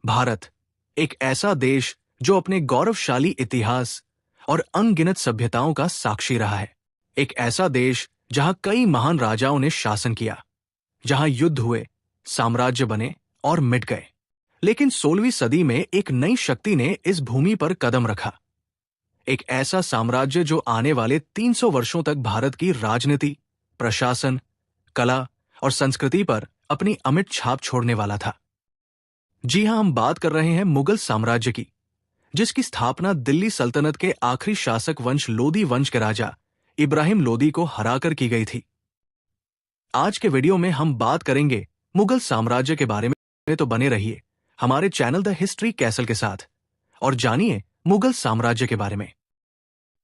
भारत एक ऐसा देश जो अपने गौरवशाली इतिहास और अनगिनत सभ्यताओं का साक्षी रहा है। एक ऐसा देश जहां कई महान राजाओं ने शासन किया, जहां युद्ध हुए, साम्राज्य बने और मिट गए। लेकिन 16वीं सदी में एक नई शक्ति ने इस भूमि पर कदम रखा। एक ऐसा साम्राज्य जो आने वाले 300 वर्षों तक भारत की राजनीति, प्रशासन, कला और संस्कृति पर अपनी अमिट छाप छोड़ने वाला था। जी हां, हम बात कर रहे हैं मुगल साम्राज्य की, जिसकी स्थापना दिल्ली सल्तनत के आखिरी शासक वंश लोदी वंश के राजा इब्राहिम लोदी को हराकर की गई थी। आज के वीडियो में हम बात करेंगे मुगल साम्राज्य के बारे में, तो बने रहिए हमारे चैनल द हिस्ट्री कैसल के साथ और जानिए मुगल साम्राज्य के बारे में।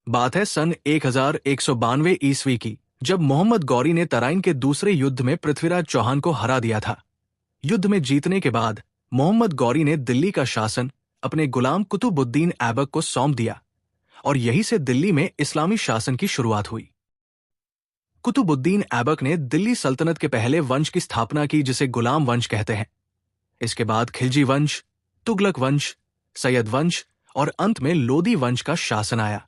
बात है सन 1192 ईस्वी की, जब मोहम्मद गौरी ने तराइन के दूसरे युद्ध में पृथ्वीराज चौहान को हरा दिया था। युद्ध में जीतने के बाद मोहम्मद गौरी ने दिल्ली का शासन अपने गुलाम कुतुबुद्दीन ऐबक को सौंप दिया और यहीं से दिल्ली में इस्लामी शासन की शुरुआत हुई। कुतुबुद्दीन ऐबक ने दिल्ली सल्तनत के पहले वंश की स्थापना की, जिसे गुलाम वंश कहते हैं। इसके बाद खिलजी वंश, तुगलक वंश, सैयद वंश और अंत में लोदी वंश का शासन आया।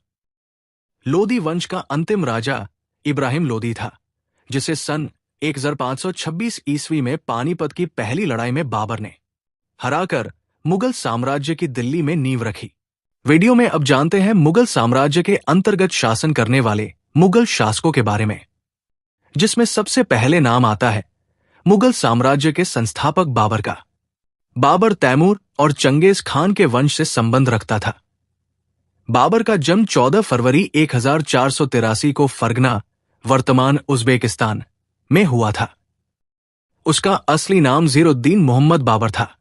लोदी वंश का अंतिम राजा इब्राहिम लोदी था, जिसे सन 1526 ईस्वी में पानीपत की पहली लड़ाई में बाबर ने हराकर मुगल साम्राज्य की दिल्ली में नींव रखी। वीडियो में अब जानते हैं मुगल साम्राज्य के अंतर्गत शासन करने वाले मुगल शासकों के बारे में, जिसमें सबसे पहले नाम आता है मुगल साम्राज्य के संस्थापक बाबर का। बाबर तैमूर और चंगेज खान के वंश से संबंध रखता था। बाबर का जन्म 14 फरवरी 1483 को फरगना, वर्तमान उज्बेकिस्तान में हुआ था। उसका असली नाम ज़ीरुद्दीन मोहम्मद बाबर था।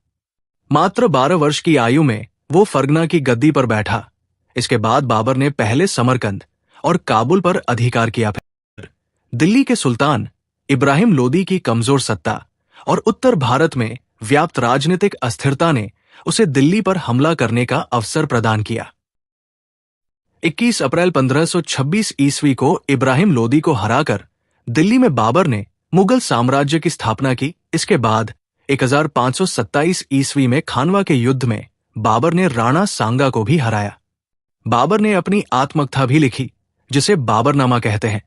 मात्र 12 वर्ष की आयु में वो फरगना की गद्दी पर बैठा। इसके बाद बाबर ने पहले समरकंद और काबुल पर अधिकार किया। फिर दिल्ली के सुल्तान इब्राहिम लोदी की कमजोर सत्ता और उत्तर भारत में व्याप्त राजनीतिक अस्थिरता ने उसे दिल्ली पर हमला करने का अवसर प्रदान किया। 21 अप्रैल 1526 ईस्वी को इब्राहिम लोदी को हराकर दिल्ली में बाबर ने मुगल साम्राज्य की स्थापना की। इसके बाद 1527 ईस्वी में खानवा के युद्ध में बाबर ने राणा सांगा को भी हराया। बाबर ने अपनी आत्मकथा भी लिखी, जिसे बाबरनामा कहते हैं,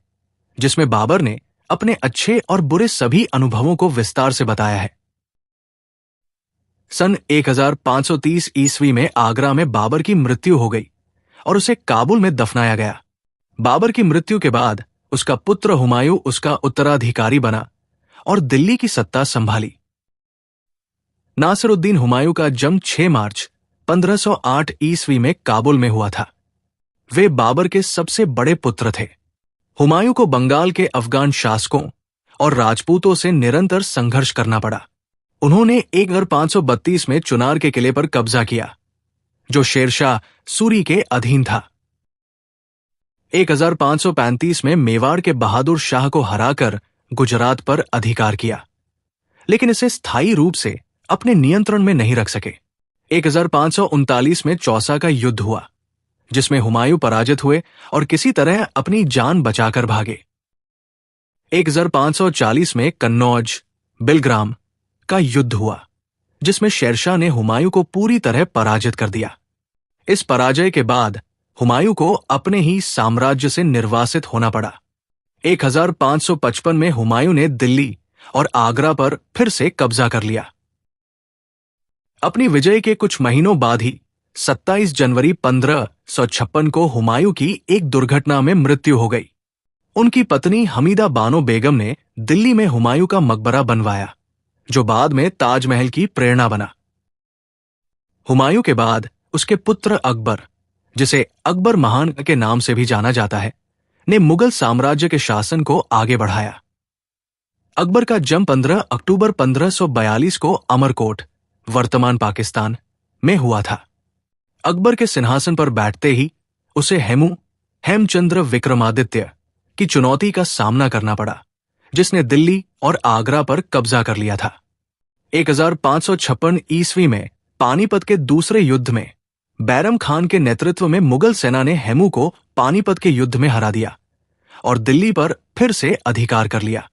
जिसमें बाबर ने अपने अच्छे और बुरे सभी अनुभवों को विस्तार से बताया है। सन 1530 ईस्वी में आगरा में बाबर की मृत्यु हो गई और उसे काबुल में दफनाया गया। बाबर की मृत्यु के बाद उसका पुत्र हुमायूं उसका उत्तराधिकारी बना और दिल्ली की सत्ता संभाली। नासिरुद्दीन हुमायूं का जन्म 6 मार्च 1508 ईस्वी में काबुल में हुआ था। वे बाबर के सबसे बड़े पुत्र थे। हुमायूं को बंगाल के अफगान शासकों और राजपूतों से निरंतर संघर्ष करना पड़ा। उन्होंने 1532 में चुनार के किले पर कब्जा किया, जो शेरशाह सूरी के अधीन था। 1535 में मेवाड़ के बहादुर शाह को हराकर गुजरात पर अधिकार किया, लेकिन इसे स्थायी रूप से अपने नियंत्रण में नहीं रख सके। 1539 में चौसा का युद्ध हुआ, जिसमें हुमायूं पराजित हुए और किसी तरह अपनी जान बचाकर भागे। 1540 में कन्नौज, बिलग्राम का युद्ध हुआ, जिसमें शेरशाह ने हुमायूं को पूरी तरह पराजित कर दिया। इस पराजय के बाद हुमायूं को अपने ही साम्राज्य से निर्वासित होना पड़ा। 1555 में हुमायूं ने दिल्ली और आगरा पर फिर से कब्जा कर लिया। अपनी विजय के कुछ महीनों बाद ही 27 जनवरी 1556 को हुमायूं की एक दुर्घटना में मृत्यु हो गई। उनकी पत्नी हमीदा बानो बेगम ने दिल्ली में हुमायूं का मकबरा बनवाया, जो बाद में ताजमहल की प्रेरणा बना। हुमायूं के बाद उसके पुत्र अकबर, जिसे अकबर महान के नाम से भी जाना जाता है, ने मुगल साम्राज्य के शासन को आगे बढ़ाया। अकबर का जन्म 15 अक्टूबर 1542 को अमरकोट, वर्तमान पाकिस्तान में हुआ था। अकबर के सिंहासन पर बैठते ही उसे हेमचंद्र विक्रमादित्य की चुनौती का सामना करना पड़ा, जिसने दिल्ली और आगरा पर कब्जा कर लिया था। 1556 ईस्वी में पानीपत के दूसरे युद्ध में बैरम खान के नेतृत्व में मुगल सेना ने हेमू को पानीपत के युद्ध में हरा दिया और दिल्ली पर फिर से अधिकार कर लिया।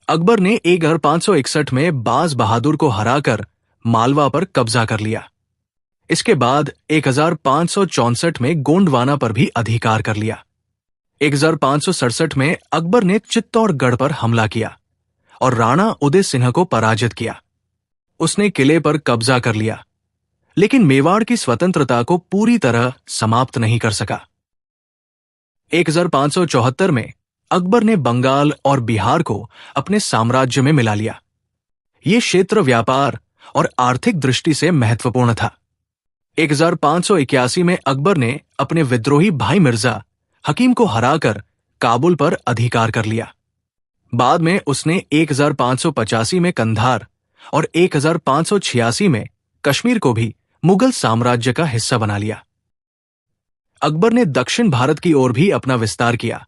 अकबर ने 1561 में बाज बहादुर को हराकर मालवा पर कब्जा कर लिया। इसके बाद 1564 में गोंडवाना पर भी अधिकार कर लिया। 1567 में अकबर ने चित्तौड़गढ़ पर हमला किया और राणा उदय सिंह को पराजित किया। उसने किले पर कब्जा कर लिया, लेकिन मेवाड़ की स्वतंत्रता को पूरी तरह समाप्त नहीं कर सका। 1574 में अकबर ने बंगाल और बिहार को अपने साम्राज्य में मिला लिया। ये क्षेत्र व्यापार और आर्थिक दृष्टि से महत्वपूर्ण था। 1581 में अकबर ने अपने विद्रोही भाई मिर्जा हकीम को हराकर काबुल पर अधिकार कर लिया। बाद में उसने 1585 में कंधार और 1586 में कश्मीर को भी मुगल साम्राज्य का हिस्सा बना लिया। अकबर ने दक्षिण भारत की ओर भी अपना विस्तार किया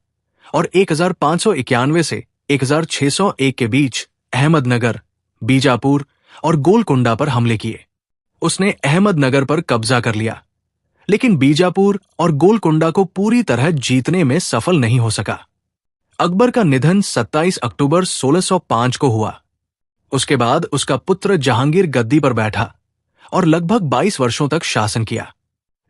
और 1591 से 1601 के बीच अहमदनगर, बीजापुर और गोलकुंडा पर हमले किए। उसने अहमदनगर पर कब्जा कर लिया, लेकिन बीजापुर और गोलकुंडा को पूरी तरह जीतने में सफल नहीं हो सका। अकबर का निधन 27 अक्टूबर 1605 को हुआ। उसके बाद उसका पुत्र जहांगीर गद्दी पर बैठा और लगभग 22 वर्षों तक शासन किया।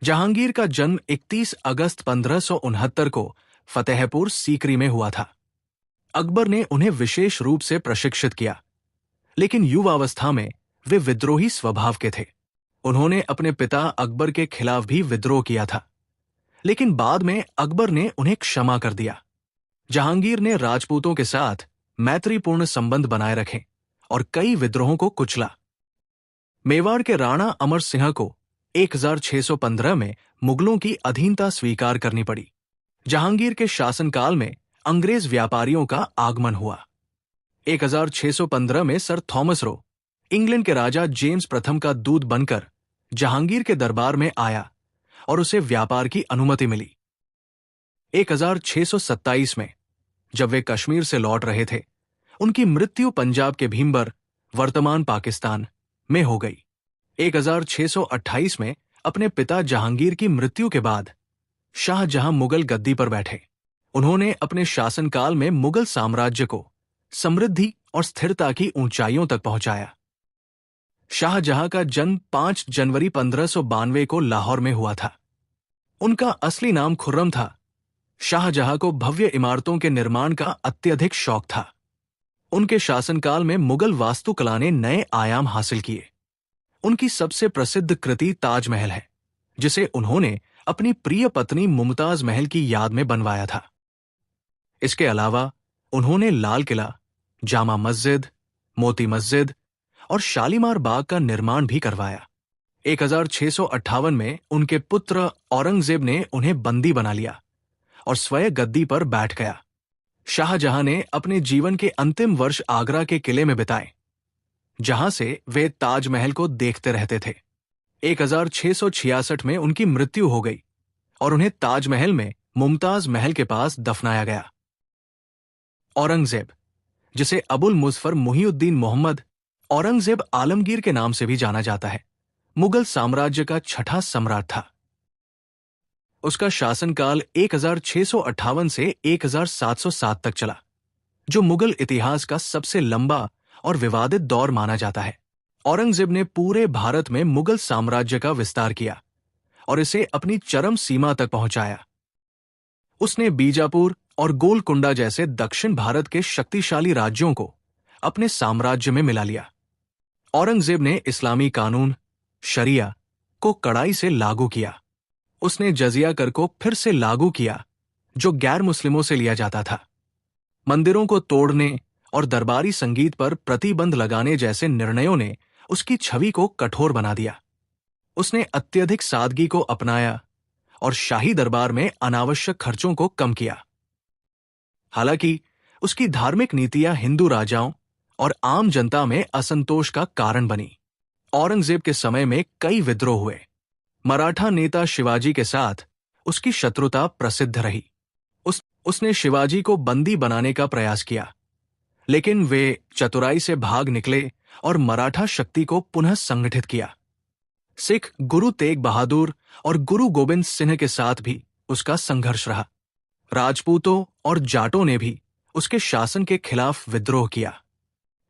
जहांगीर का जन्म 31 अगस्त 1569 को फतेहपुर सीकरी में हुआ था। अकबर ने उन्हें विशेष रूप से प्रशिक्षित किया, लेकिन युवावस्था में वे विद्रोही स्वभाव के थे। उन्होंने अपने पिता अकबर के खिलाफ भी विद्रोह किया था, लेकिन बाद में अकबर ने उन्हें क्षमा कर दिया। जहांगीर ने राजपूतों के साथ मैत्रीपूर्ण संबंध बनाए रखे और कई विद्रोहों को कुचला। मेवाड़ के राणा अमर सिंह को 1615 में मुगलों की अधीनता स्वीकार करनी पड़ी। जहांगीर के शासनकाल में अंग्रेज व्यापारियों का आगमन हुआ। 1615 में सर थॉमस रो, इंग्लैंड के राजा जेम्स प्रथम का दूत बनकर जहांगीर के दरबार में आया और उसे व्यापार की अनुमति मिली। 1627 में जब वे कश्मीर से लौट रहे थे, उनकी मृत्यु पंजाब के भीमबर, वर्तमान पाकिस्तान में हो गई। 1628 में अपने पिता जहांगीर की मृत्यु के बाद शाहजहां मुगल गद्दी पर बैठे। उन्होंने अपने शासनकाल में मुगल साम्राज्य को समृद्धि और स्थिरता की ऊंचाइयों तक पहुंचाया। शाहजहां का जन्म 5 जनवरी 1592 को लाहौर में हुआ था। उनका असली नाम खुर्रम था। शाहजहां को भव्य इमारतों के निर्माण का अत्यधिक शौक था। उनके शासनकाल में मुगल वास्तुकला ने नए आयाम हासिल किए। उनकी सबसे प्रसिद्ध कृति ताजमहल है, जिसे उन्होंने अपनी प्रिय पत्नी मुमताज महल की याद में बनवाया था। इसके अलावा उन्होंने लाल किला, जामा मस्जिद, मोती मस्जिद और शालीमार बाग का निर्माण भी करवाया। 1658 में उनके पुत्र औरंगजेब ने उन्हें बंदी बना लिया और स्वयं गद्दी पर बैठ गया। शाहजहां ने अपने जीवन के अंतिम वर्ष आगरा के किले में बिताए, जहां से वे ताजमहल को देखते रहते थे। 1666 में उनकी मृत्यु हो गई और उन्हें ताजमहल में मुमताज महल के पास दफनाया गया। औरंगजेब, जिसे अबुल मुजफ्फर मुहिउद्दीन मोहम्मद औरंगजेब आलमगीर के नाम से भी जाना जाता है, मुगल साम्राज्य का छठा सम्राट था। उसका शासनकाल 1658 से 1707 तक चला, जो मुगल इतिहास का सबसे लंबा और विवादित दौर माना जाता है। औरंगजेब ने पूरे भारत में मुगल साम्राज्य का विस्तार किया और इसे अपनी चरम सीमा तक पहुंचाया। उसने बीजापुर और गोलकुंडा जैसे दक्षिण भारत के शक्तिशाली राज्यों को अपने साम्राज्य में मिला लिया। औरंगजेब ने इस्लामी कानून, शरिया को कड़ाई से लागू किया। उसने जजिया कर को फिर से लागू किया, जो गैर मुस्लिमों से लिया जाता था। मंदिरों को तोड़ने और दरबारी संगीत पर प्रतिबंध लगाने जैसे निर्णयों ने उसकी छवि को कठोर बना दिया। उसने अत्यधिक सादगी को अपनाया और शाही दरबार में अनावश्यक खर्चों को कम किया। हालांकि उसकी धार्मिक नीतियां हिंदू राजाओं और आम जनता में असंतोष का कारण बनी। औरंगजेब के समय में कई विद्रोह हुए। मराठा नेता शिवाजी के साथ उसकी शत्रुता प्रसिद्ध रही। उसने शिवाजी को बंदी बनाने का प्रयास किया, लेकिन वे चतुराई से भाग निकले और मराठा शक्ति को पुनः संगठित किया। सिख गुरु तेग बहादुर और गुरु गोबिंद सिंह के साथ भी उसका संघर्ष रहा। राजपूतों और जाटों ने भी उसके शासन के खिलाफ विद्रोह किया।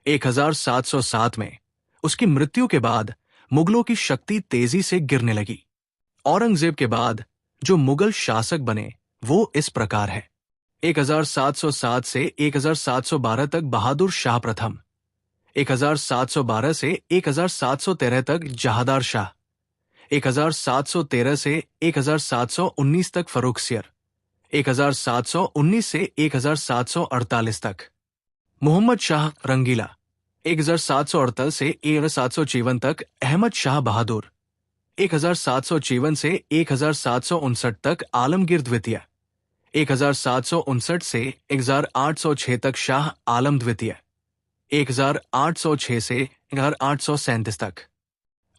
1707 में उसकी मृत्यु के बाद मुगलों की शक्ति तेजी से गिरने लगी। औरंगजेब के बाद जो मुगल शासक बने वो इस प्रकार है। 1707 से 1712 तक बहादुर शाह प्रथम, 1712 से 1713 तक जहादार शाह, 1713 से 1719 तक फर्रुखसियर, 1719 से 1748 तक मोहम्मद शाह रंगीला, 1748 से 1754 तक अहमद शाह बहादुर, 1754 से 1759 तक आलमगीर द्वितीय, 1759 से 1806 तक शाह आलम द्वितीय, 1806 से 1837 तक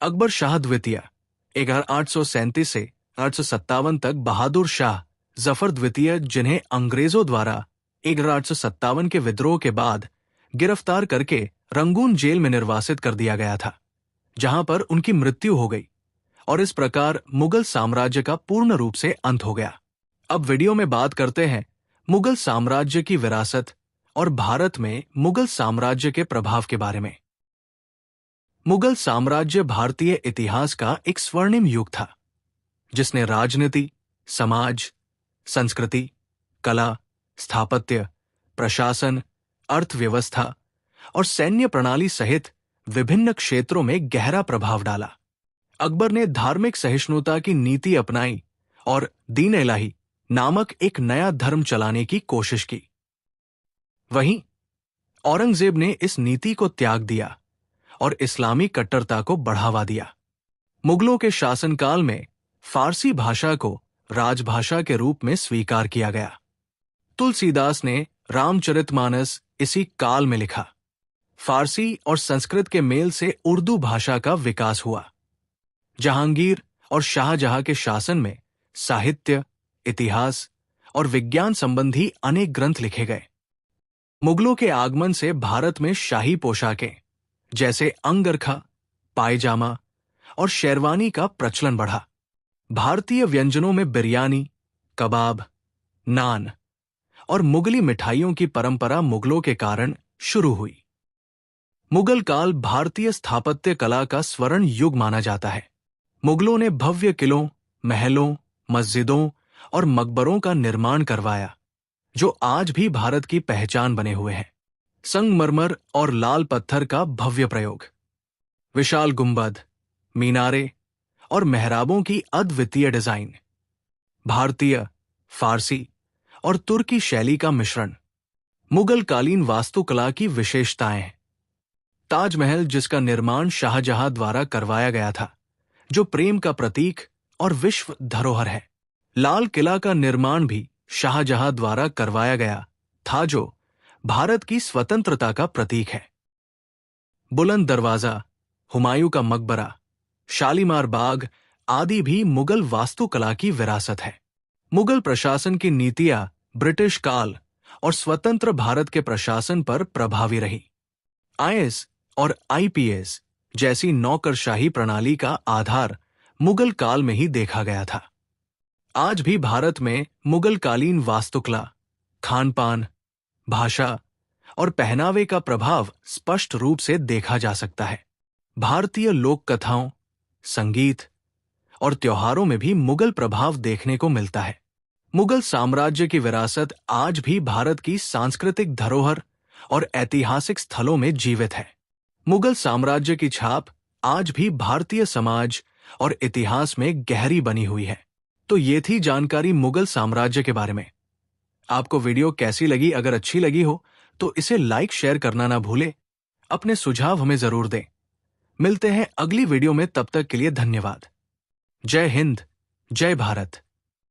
अकबर शाह द्वितीय, 1837 से 1857 तक बहादुर शाह जफर द्वितीय, जिन्हें अंग्रेजों द्वारा 1857 के विद्रोह के बाद गिरफ्तार करके रंगून जेल में निर्वासित कर दिया गया था, जहां पर उनकी मृत्यु हो गई और इस प्रकार मुगल साम्राज्य का पूर्ण रूप से अंत हो गया। अब वीडियो में बात करते हैं मुगल साम्राज्य की विरासत और भारत में मुगल साम्राज्य के प्रभाव के बारे में। मुगल साम्राज्य भारतीय इतिहास का एक स्वर्णिम युग था, जिसने राजनीति, समाज, संस्कृति, कला, स्थापत्य, प्रशासन, अर्थव्यवस्था और सैन्य प्रणाली सहित विभिन्न क्षेत्रों में गहरा प्रभाव डाला। अकबर ने धार्मिक सहिष्णुता की नीति अपनाई और दीन इलाही नामक एक नया धर्म चलाने की कोशिश की। वहीं औरंगजेब ने इस नीति को त्याग दिया और इस्लामी कट्टरता को बढ़ावा दिया। मुगलों के शासनकाल में फारसी भाषा को राजभाषा के रूप में स्वीकार किया गया। तुलसीदास ने रामचरितमानस इसी काल में लिखा। फारसी और संस्कृत के मेल से उर्दू भाषा का विकास हुआ। जहांगीर और शाहजहां के शासन में साहित्य, इतिहास और विज्ञान संबंधी अनेक ग्रंथ लिखे गए। मुगलों के आगमन से भारत में शाही पोशाकें जैसे अंगरखा, पायजामा और शेरवानी का प्रचलन बढ़ा। भारतीय व्यंजनों में बिरयानी, कबाब, नान और मुगली मिठाइयों की परंपरा मुगलों के कारण शुरू हुई। मुगल काल भारतीय स्थापत्य कला का स्वर्ण युग माना जाता है। मुगलों ने भव्य किलों, महलों, मस्जिदों और मकबरों का निर्माण करवाया, जो आज भी भारत की पहचान बने हुए हैं। संगमरमर और लाल पत्थर का भव्य प्रयोग, विशाल गुंबद, मीनारे और मेहराबों की अद्वितीय डिजाइन, भारतीय, फारसी और तुर्की शैली का मिश्रण मुगल कालीन वास्तुकला की विशेषताएं हैं। ताजमहल, जिसका निर्माण शाहजहां द्वारा करवाया गया था, जो प्रेम का प्रतीक और विश्व धरोहर है। लाल किला का निर्माण भी शाहजहां द्वारा करवाया गया था, जो भारत की स्वतंत्रता का प्रतीक है। बुलंद दरवाजा, हुमायूं का मकबरा, शालीमार बाग आदि भी मुगल वास्तुकला की विरासत है। मुगल प्रशासन की नीतियां ब्रिटिश काल और स्वतंत्र भारत के प्रशासन पर प्रभावी रही। आईएएस और आईपीएस जैसी नौकरशाही प्रणाली का आधार मुगल काल में ही देखा गया था। आज भी भारत में मुगल कालीन वास्तुकला, खान-पान, भाषा और पहनावे का प्रभाव स्पष्ट रूप से देखा जा सकता है। भारतीय लोक कथाओं, संगीत और त्योहारों में भी मुगल प्रभाव देखने को मिलता है। मुगल साम्राज्य की विरासत आज भी भारत की सांस्कृतिक धरोहर और ऐतिहासिक स्थलों में जीवित है। मुगल साम्राज्य की छाप आज भी भारतीय समाज और इतिहास में गहरी बनी हुई है। तो ये थी जानकारी मुगल साम्राज्य के बारे में। आपको वीडियो कैसी लगी? अगर अच्छी लगी हो तो इसे लाइक शेयर करना ना भूले। अपने सुझाव हमें जरूर दें। मिलते हैं अगली वीडियो में, तब तक के लिए धन्यवाद। जय हिंद, जय भारत।